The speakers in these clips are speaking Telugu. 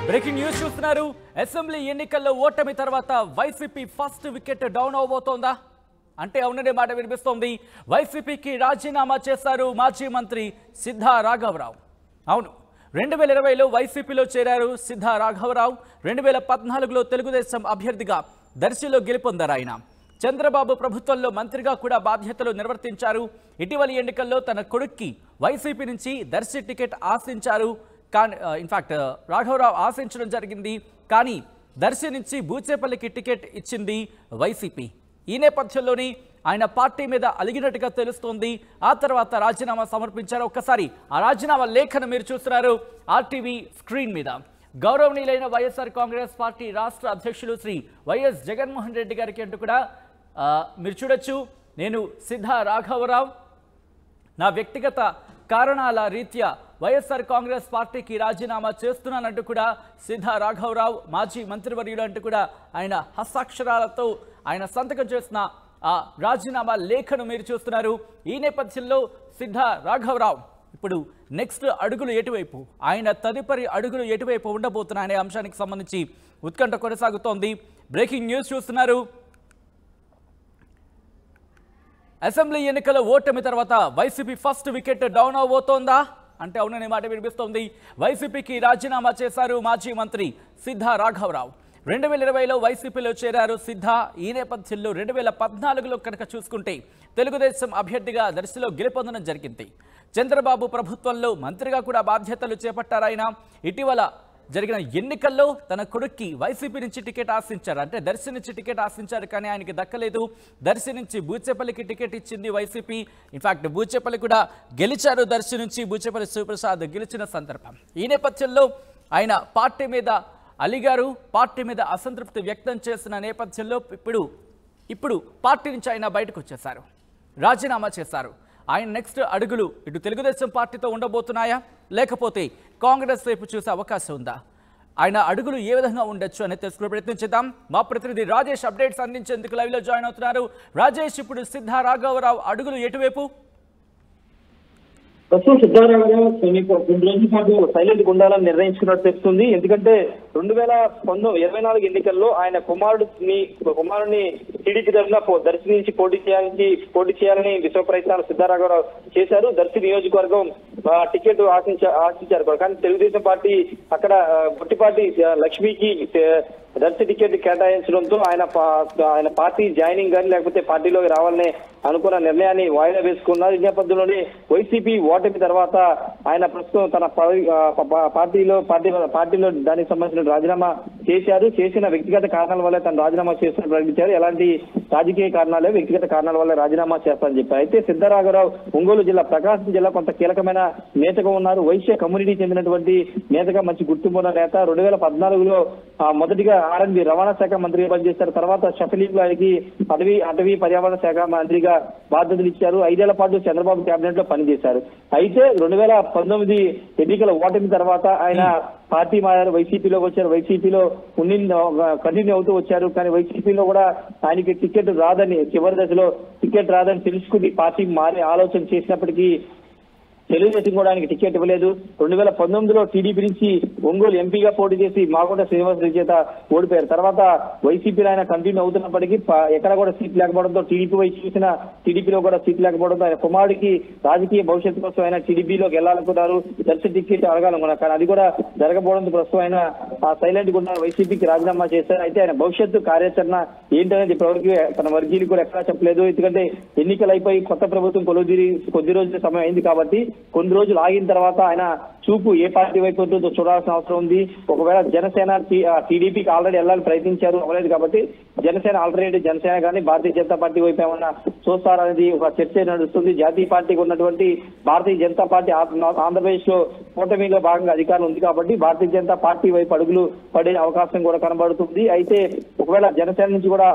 బ్రేకింగ్ న్యూస్ చూస్తున్నారు. అసెంబ్లీ ఎన్నికల్లో ఓటమి తర్వాత వైసీపీ ఫస్ట్ వికెట్ డౌన్ అవబోతోందా అంటే అవుననే మాట వినిపిస్తోంది. వైసీపీకి రాజీనామా చేశారు మాజీ మంత్రి సిద్ధా రాఘవరావు. అవును, 2020లో వైసీపీలో చేరారు సిద్ధా రాఘవరావు. 2014లో తెలుగుదేశం అభ్యర్థిగా దర్శిలో గెలుపొందారు. ఆయన చంద్రబాబు ప్రభుత్వంలో మంత్రిగా కూడా బాధ్యతలు నిర్వర్తించారు. ఇటీవలి ఎన్నికల్లో తన కొడుక్కి వైసీపీ నుంచి దర్శి టికెట్ ఆశించారు. కానీ ఇన్ఫాక్ట్ రాఘవరావు ఆశించడం జరిగింది. కానీ దర్శి నుంచి బూచేపల్లికి టికెట్ ఇచ్చింది వైసీపీ. ఈ నేపథ్యంలోనే ఆయన పార్టీ మీద అలిగినట్టుగా తెలుస్తోంది. ఆ తర్వాత రాజీనామా సమర్పించారు. ఒక్కసారి ఆ రాజీనామా లేఖను మీరు చూస్తున్నారు ఆర్టీవీ స్క్రీన్ మీద. గౌరవనీయులైన వైఎస్ఆర్ కాంగ్రెస్ పార్టీ రాష్ట్ర అధ్యక్షులు శ్రీ వైఎస్ జగన్మోహన్ రెడ్డి గారికి అంటూ కూడా మీరు చూడొచ్చు. నేను సిద్ధా రాఘవరావు నా వ్యక్తిగత కారణాల రీత్యా వైఎస్ఆర్ కాంగ్రెస్ పార్టీకి రాజీనామా చేస్తున్నానంటూ కూడా సిద్ధా రాఘవరావు మాజీ మంత్రివర్యులు అంటూ కూడా ఆయన హస్తాక్షరాలతో ఆయన సంతకం చేసిన ఆ రాజీనామా లేఖను మీరు చూస్తున్నారు. ఈ నేపథ్యంలో సిద్ధా రాఘవరావు ఇప్పుడు నెక్స్ట్ అడుగులు ఎటువైపు, ఆయన తదుపరి అడుగులు ఎటువైపు ఉండబోతున్నాయనే అంశానికి సంబంధించి ఉత్కంఠ కొనసాగుతోంది. బ్రేకింగ్ న్యూస్ చూస్తున్నారు. అసెంబ్లీ ఎన్నికల ఓటమి తర్వాత వైసీపీ ఫస్ట్ వికెట్ డౌన్ అవబోతోందా అంటే అవుననే మాట వినిపిస్తోంది. వైసీపీకి రాజీనామా చేశారు మాజీ మంత్రి సిద్ధా రాఘవరావు. 2020లో వైసీపీలో చేరారు సిద్ధా. ఈ నేపథ్యంలో 2014లో కనుక చూసుకుంటే తెలుగుదేశం అభ్యర్థిగా దర్శిలో గెలుపొందడం జరిగింది. చంద్రబాబు ప్రభుత్వంలో మంత్రిగా కూడా బాధ్యతలు చేపట్టారు ఆయన. ఇటీవల జరిగిన ఎన్నికల్లో తన కొడుక్కి వైసీపీ నుంచి టికెట్ ఆశించారు. అంటే దర్శి నుంచి టికెట్ ఆశించారు, కానీ ఆయనకి దక్కలేదు. దర్శి నుంచి బూచేపల్లికి టికెట్ ఇచ్చింది వైసీపీ. ఇన్ఫాక్ట్ బూచేపల్లి కూడా గెలిచారు. దర్శి నుంచి బూచేపల్లి శివప్రసాద్ గెలిచిన సందర్భం. ఈ నేపథ్యంలో ఆయన పార్టీ మీద అలిగారు. పార్టీ మీద అసంతృప్తి వ్యక్తం చేసిన నేపథ్యంలో ఇప్పుడు పార్టీ నుంచి ఆయన బయటకు వచ్చేశారు, రాజీనామా చేశారు. ఆయన నెక్స్ట్ అడుగులు ఇటు తెలుగుదేశం పార్టీతో ఉండబోతున్నాయా, లేకపోతే కాంగ్రెస్ వైపు చూసే అవకాశం ఉందా? ఆయన అడుగులు ఏ విధంగా ఉండొచ్చు అనేది తెలుసుకునే ప్రయత్నం చేద్దాం. మా ప్రతినిధి రాజేష్ అప్డేట్స్ అందించేందుకు లైవ్లో జాయిన్ అవుతున్నారు. రాజేష్, ఇప్పుడు సిద్ధా రాఘవరావు అడుగులు ఎటువైపు? ప్రస్తుతం సిద్ధారామరావు కొన్ని రోజుల పాటు సైలెంట్ ఉండాలని నిర్ణయించుకున్నట్టు తెలుస్తుంది. ఎందుకంటే 2024 ఎన్నికల్లో ఆయన కుమారుడిని టీడీపీ తరఫున దర్శి నుంచి పోటీ చేయాలని విశ్వ ప్రయత్నాలు సిద్ధారామరావు చేశారు. దర్శి నియోజకవర్గం టికెట్ ఆశించారు. కానీ తెలుగుదేశం పార్టీ అక్కడ గుట్టిపాటి లక్ష్మికి దర్శి టికెట్ కేటాయించడంతో ఆయన పార్టీ జాయినింగ్ కానీ లేకపోతే పార్టీలోకి రావాలని అనుకున్న నిర్ణయాన్ని వాయిదా వేసుకున్నారు. ఈ నేపథ్యంలోనే వైసీపీ ఓటమి తర్వాత ఆయన ప్రస్తుతం తన పార్టీలో దానికి సంబంధించిన రాజీనామా చేశారు. చేసిన వ్యక్తిగత కారణాల వల్ల తను రాజీనామా చేస్తున్నట్టు ప్రకటించారు. ఎలాంటి రాజకీయ కారణాలే, వ్యక్తిగత కారణాల వల్ల రాజీనామా చేస్తారని చెప్పారు. అయితే సిద్ధరాఘవరావు ఒంగోలు జిల్లా, ప్రకాశం జిల్లా కొంత కీలకమైన నేతగా ఉన్నారు. వైశ్య కమ్యూనిటీ చెందినటువంటి నేతగా మంచి గుర్తింపు ఉన్న నేత. 2014లో మొదటిగా ఆర్ఎండ్బి రవాణా శాఖ మంత్రిగా పనిచేశారు. తర్వాత షఫలీలో ఆయనకి అటవీ పర్యావరణ శాఖ మంత్రిగా బాధ్యతలు ఇచ్చారు. 5 ఏళ్ల పాటు చంద్రబాబు కేబినెట్ లో పనిచేశారు. అయితే 2019 ఎన్నికల ఓటమి తర్వాత ఆయన పార్టీ మారారు, వైసీపీలోకి వచ్చారు. వైసీపీలో కంటిన్యూ అవుతూ వచ్చారు. కానీ వైసీపీలో కూడా ఆయనకి టికెట్ రాదని, చివరి దశలో టికెట్ రాదని తెలుసుకుని పార్టీ మారే ఆలోచన చేసినప్పటికీ తెలుగుదేశం కూడా ఆయనకి టికెట్ ఇవ్వలేదు. 2019లో టీడీపీ నుంచి ఒంగోలు ఎంపీగా పోటీ చేసి మాగుంట శ్రీనివాసరెడ్డి చేత ఓడిపోయారు. తర్వాత వైసీపీలో ఆయన కంటిన్యూ అవుతున్నప్పటికీ ఎక్కడ కూడా సీట్ లేకపోవడంతో టీడీపీ వైపు చూసిన టీడీపీలో కూడా సీట్ లేకపోవడంతో ఆయన కుమారుడికి రాజకీయ భవిష్యత్తు కోసం ఆయన టీడీపీలోకి వెళ్లాలనుకున్నారు. దర్శి టికెట్ అడగాలనుకున్నారు. కానీ అది కూడా జరగకపోవడంతో ప్రస్తుతం ఆయన సైలెంట్ గా ఉన్న వైసీపీకి రాజీనామా చేశారు. అయితే ఆయన భవిష్యత్తు కార్యాచరణ ఏంటనేది ఇప్పటివరకు తన వర్గీయులు కూడా ఎక్కడా చెప్పలేదు. ఎందుకంటే ఎన్నికలు అయిపోయి కొత్త ప్రభుత్వం కొద్ది రోజుల సమయం అయింది కాబట్టి కొన్ని రోజులు ఆగిన తర్వాత ఆయన చూపు ఏ పార్టీ వైపు ఉంటుందో చూడాల్సిన అవసరం ఉంది. ఒకవేళ జనసేన టీడీపీకి ఆల్రెడీ వెళ్ళాలని ప్రయత్నించారు, అవ్వలేదు కాబట్టి జనసేన ఆల్టర్నేటివ్ జనసేన కానీ భారతీయ జనతా పార్టీ వైపు ఏమన్నా చూస్తారనేది ఒక చర్చ నడుస్తుంది. జాతీయ పార్టీకి ఉన్నటువంటి భారతీయ జనతా పార్టీ ఆంధ్రప్రదేశ్ లో కూటమిలో భాగంగా అధికారం ఉంది కాబట్టి భారతీయ జనతా పార్టీ వైపు అడుగులు పడే అవకాశం కూడా కనబడుతుంది. అయితే ఒకవేళ జనసేన నుంచి కూడా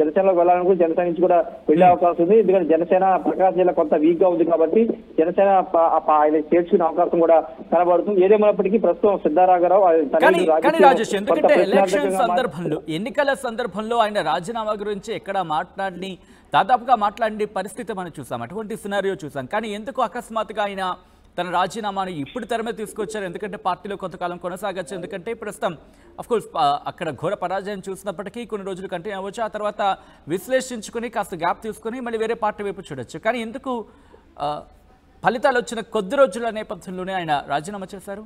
జనసేనలోకి వెళ్ళాలనుకుంటే జనసేన నుంచి కూడా వెళ్లే అవకాశం ఉంది. ఎందుకంటే జనసేన ప్రకాశం జిల్లా కొంత వీక్ గా ఉంది కాబట్టి జనసేన ఆయన చేర్చుకునే అవకాశం కూడా కనబడుతుంది. ఏదేమైనప్పటికీ ప్రస్తుతం సిద్ధారాఘవరావు ఎన్నికల సందర్భంలో ఆయన రాజీనామా గురించి ఎక్కడ దాదాపుగా మాట్లాడిన పరిస్థితి మనం చూసాం, అటువంటి సినారియో చూసాం. కానీ ఎందుకు అకస్మాత్తుగా ఆయన తన రాజీనామాను ఇప్పుడు తెర మీద తీసుకొచ్చారు. ఎందుకంటే పార్టీలో కొంతకాలం కొనసాగచ్చు. ఎందుకంటే ప్రస్తుతం అఫ్కోర్స్ అక్కడ ఘోర పరాజయం చూసినప్పటికీ కొన్ని రోజులు కంటిన్యూ అవ్వచ్చు. ఆ తర్వాత విశ్లేషించుకుని కాస్త గ్యాప్ తీసుకుని మళ్ళీ వేరే పార్టీ వైపు చూడొచ్చు. కానీ ఎందుకు ఫలితాలు వచ్చిన కొద్ది రోజుల నేపథ్యంలోనే ఆయన రాజీనామా చేశారు?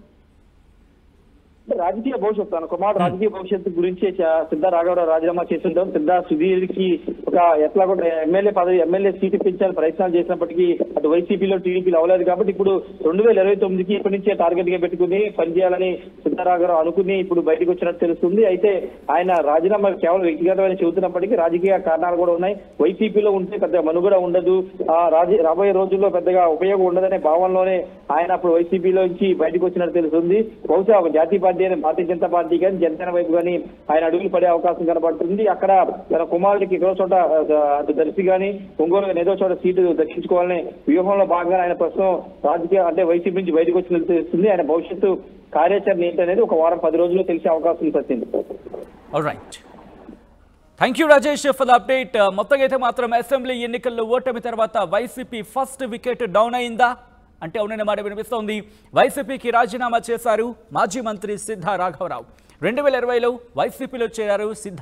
రాజకీయ భవిష్యత్తు తన కుమారుడు రాజకీయ భవిష్యత్తు గురించి సిద్ధ రాఘవరావు రాజీనామా చేస్తుంటాం. సిద్ధ సుధీర్కి ఒక ఎట్లా కూడా ఎమ్మెల్యే సీట్ ఇప్పించాలని ప్రయత్నాలు చేసినప్పటికీ అటు వైసీపీలో టీడీపీలో అవ్వలేదు. కాబట్టి ఇప్పుడు 2029కి ఇప్పటి నుంచే టార్గెట్ గా పెట్టుకుని పనిచేయాలని సిద్ధ రాఘవరావు అనుకుని ఇప్పుడు బయటకు వచ్చినట్టు తెలుస్తుంది. అయితే ఆయన రాజీనామా కేవలం వ్యక్తిగతమైన చెబుతున్నప్పటికీ రాజకీయ కారణాలు కూడా ఉన్నాయి. వైసీపీలో ఉంటే పెద్ద మనుగడ ఉండదు, రాబోయే రోజుల్లో పెద్దగా ఉపయోగం ఉండదనే భావనలోనే ఆయన అప్పుడు వైసీపీలో నుంచి బయటకు వచ్చినట్టు తెలుస్తుంది. బహుశా జాతీయ పార్టీ భారతీయ జనతా పార్టీ కానీ జనసేన వైపు కానీ ఆయన అడుగులు పడే అవకాశం కనబడుతుంది. అక్కడ తన కుమారుడికి ఎక్కడో చోట అటు దర్శి కానీ ఒంగోలు ఏదో చోట సీటు దక్కించుకోవాలనే వ్యూహంలో భాగంగా ఆయన ప్రస్తుతం రాజకీయ అంటే వైసీపీ నుంచి బయటకు వచ్చినట్టు తెలుస్తుంది. ఆయన భవిష్యత్తు కార్యాచరణ ఏంటనేది ఒక వారం 10 రోజుల్లో తెలిసే అవకాశం వచ్చింది. Thank you Rajesh for the update. మొత్తంగా అయితే మాత్రం అసెంబ్లీ ఎన్నికల్లో ఓటమి తర్వాత వైసీపీ ఫస్ట్ వికెట్ డౌన్ అయిందా అంటే అవుననే మాట వినిపిస్తోంది. వైసీపీకి రాజీనామా చేశారు మాజీ మంత్రి సిద్ధ రాఘవరావు. 2020లో వైసీపీలో చేరారు సిద్ధ.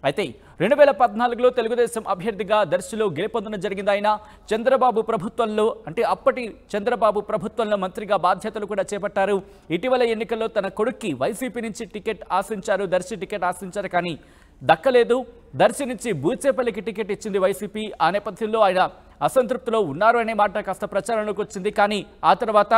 అయితే 2014లో తెలుగుదేశం అభ్యర్థిగా దర్శిలో గెలుపొందడం జరిగింది. ఆయన చంద్రబాబు ప్రభుత్వంలో అంటే అప్పటి చంద్రబాబు ప్రభుత్వంలో మంత్రిగా బాధ్యతలు కూడా చేపట్టారు. ఇటీవల ఎన్నికల్లో తన కొడుక్కి వైసీపీ నుంచి టికెట్ ఆశించారు, దర్శి టికెట్ ఆశించారు, కానీ దక్కలేదు. దర్శి నుంచి బూచేపల్లికి టికెట్ ఇచ్చింది వైసీపీ. ఆ నేపథ్యంలో ఆయన అసంతృప్తిలో ఉన్నారు అనే మాట కాస్త ప్రచారంలోకి వచ్చింది. కానీ ఆ తర్వాత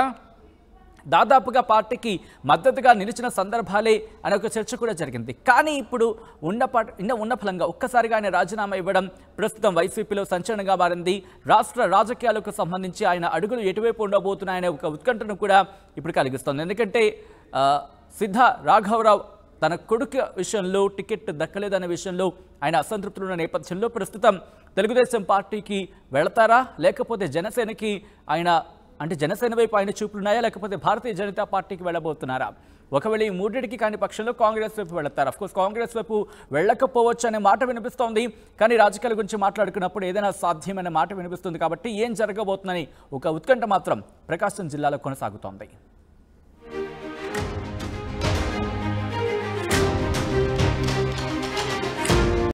దాదాపుగా పార్టీకి మద్దతుగా నిలిచిన సందర్భాలే అనే ఒక చర్చ కూడా జరిగింది. కానీ ఇప్పుడు ఉన్న ఫలంగా ఒక్కసారిగా ఆయన రాజీనామా ఇవ్వడం ప్రస్తుతం వైసీపీలో సంచలనంగా మారింది. రాష్ట్ర రాజకీయాలకు సంబంధించి ఆయన అడుగులు ఎటువైపు ఉండబోతున్నాయనే ఒక ఉత్కంఠను కూడా ఇప్పుడు కలిగిస్తోంది. ఎందుకంటే సిద్ధ రాఘవరావు తన కొడుకు విషయంలో టికెట్ దక్కలేదనే విషయంలో ఆయన అసంతృప్తులు ఉన్న నేపథ్యంలో ప్రస్తుతం తెలుగుదేశం పార్టీకి వెళతారా, లేకపోతే జనసేనకి ఆయన అంటే జనసేన వైపు ఆయన చూపులున్నాయా, లేకపోతే భారతీయ జనతా పార్టీకి వెళ్ళబోతున్నారా? ఒకవేళ ఈ మూడింటికి కాని పక్షంలో కాంగ్రెస్ వైపు వెళతారు. అఫ్కోర్స్ కాంగ్రెస్ వైపు వెళ్ళకపోవచ్చు అనే మాట వినిపిస్తోంది. కానీ రాజకీయాల గురించి మాట్లాడుకున్నప్పుడు ఏదైనా సాధ్యమైన మాట వినిపిస్తుంది. కాబట్టి ఏం జరగబోతుందని ఒక ఉత్కంఠ మాత్రం ప్రకాశం జిల్లాలో కొనసాగుతోంది.